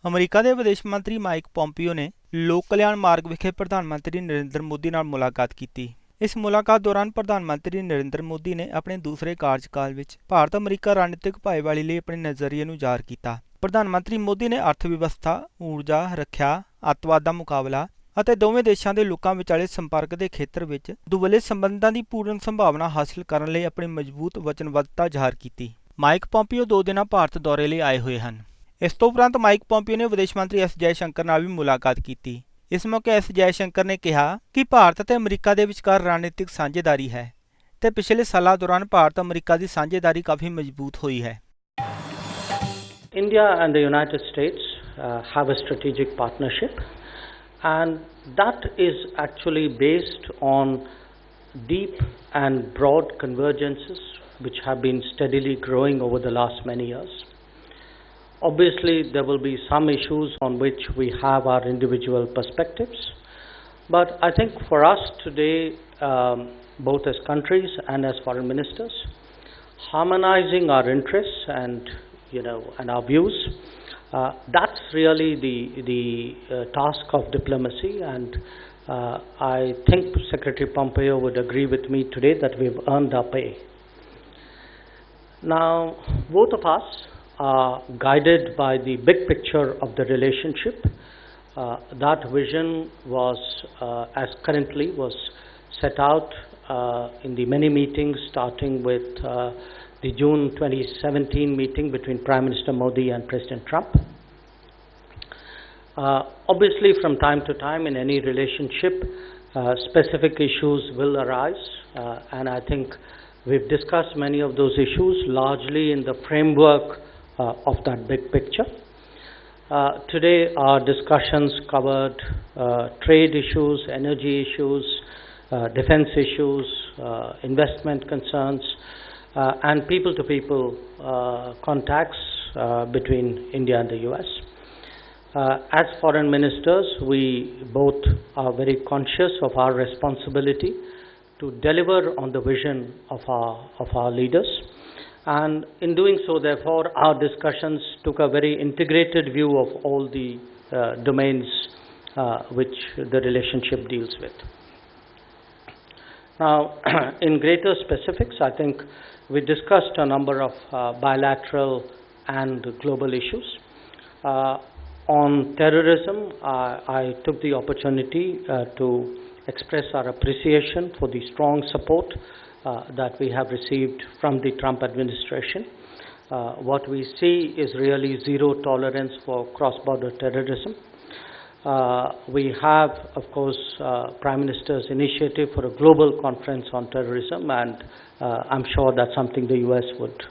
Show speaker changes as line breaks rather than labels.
America ਦੇ ਵਿਦੇਸ਼ ਮੰਤਰੀ ਮਾਈਕ ਪੋਂਪੀਓ ਨੇ ਲੋਕ ਕਲਿਆਣ ਮਾਰਗ ਵਿਖੇ ਪ੍ਰਧਾਨ ਮੰਤਰੀ ਨਰਿੰਦਰ ਮੋਦੀ ਨਾਲ ਮੁਲਾਕਾਤ ਕੀਤੀ। ਇਸ ਮੁਲਾਕਾਤ ਦੌਰਾਨ ਪ੍ਰਧਾਨ ਮੰਤਰੀ ਨਰਿੰਦਰ ਮੋਦੀ ਨੇ ਆਪਣੇ ਦੂਸਰੇ ਕਾਰਜਕਾਲ ਵਿੱਚ ਭਾਰਤ ਅਮਰੀਕਾ ਰਣਨੀਤਿਕ ਭਾਈਵਾਲੀ ਲਈ ਆਪਣੇ ਨਜ਼ਰੀਏ ਨੂੰ ਜ਼ਾਹਰ ਕੀਤਾ। ਪ੍ਰਧਾਨ ਮੰਤਰੀ ਮੋਦੀ ਨੇ ਅਰਥ ਵਿਵਸਥਾ, ਊਰਜਾ, ਰੱਖਿਆ, ਅੱਤਵਾਦ ਦਾ ਮੁਕਾਬਲਾ ਅਤੇ ਦੋਵੇਂ ਦੇਸ਼ਾਂ ਦੇ ਲੋਕਾਂ ਵਿਚਾਲੇ ਸੰਪਰਕ ਦੇ ਖੇਤਰ ਵਿੱਚ ਦੁਵੱਲੇ ਸੰਬੰਧਾਂ ਦੀ ਪੂਰਨ ਸੰਭਾਵਨਾ ਹਾਸਲ ਕਰਨ ਲਈ ਆਪਣੀ ਮਜ਼ਬੂਤ ਵਚਨਬੱਧਤਾ ਜ਼ਾਹਰ ਕੀਤੀ। ਮਾਈਕ ਪੋਂਪੀਓ 2 ਦਿਨਾਂ ਭਾਰਤ ਦੌਰੇ ਲਈ ਆਏ ਹੋਏ ਹਨ। ਇਸ ਤੋਂ ਉਪਰੰਤ ਮਾਈਕ ਪੋਂਪੀਓ ਨੇ ਵਿਦੇਸ਼ ਮੰਤਰੀ ਐਸ ਜੈਸ਼ੰਕਰ ਨਾਲ ਵੀ ਮੁਲਾਕਾਤ ਕੀਤੀ। ਇਸ ਮੌਕੇ ਐਸ ਜੈਸ਼ੰਕਰ ਨੇ ਕਿਹਾ ਕਿ ਭਾਰਤ ਅਤੇ ਅਮਰੀਕਾ ਦੇ ਵਿਚਕਾਰ ਰਣਨੀਤਿਕ ਸਾਂਝੇਦਾਰੀ ਹੈ ਤੇ ਪਿਛਲੇ ਸਾਲਾਂ ਦੌਰਾਨ ਭਾਰਤ ਅਮਰੀਕਾ ਦੀ ਸਾਂਝੇਦਾਰੀ ਕਾਫੀ ਮਜ਼ਬੂਤ ਹੋਈ ਹੈ।
India and the United States have a strategic partnership, and that is actually based on deep and broad convergences which have been steadily growing over the last many years. Obviously, there will be some issues on which we have our individual perspectives, but I think for us today, both as countries and as foreign ministers, harmonizing our interests and our views, that's really the task of diplomacy, and I think Secretary Pompeo would agree with me today that we've earned our pay. Now, both of us are guided by the big picture of the relationship. That vision was, as currently was set out in the many meetings, starting with the June 2017 meeting between Prime Minister Modi and President Trump. Obviously, from time to time in any relationship, specific issues will arise, and I think we've discussed many of those issues largely in the framework of that big picture. Today our discussions covered trade issues, energy issues, defense issues, investment concerns, and people-to-people contacts between India and the US. As foreign ministers, we both are very conscious of our responsibility to deliver on the vision of our leaders. And in doing so, therefore, our discussions took a very integrated view of all the domains which the relationship deals with. Now, in greater specifics, I think we discussed a number of bilateral and global issues. On terrorism, I took the opportunity to express our appreciation for the strong support that we have received from the Trump administration. What we see is really zero tolerance for cross-border terrorism. We have, of course, Prime Minister's initiative for a global conference on terrorism, and I'm sure that's something the US would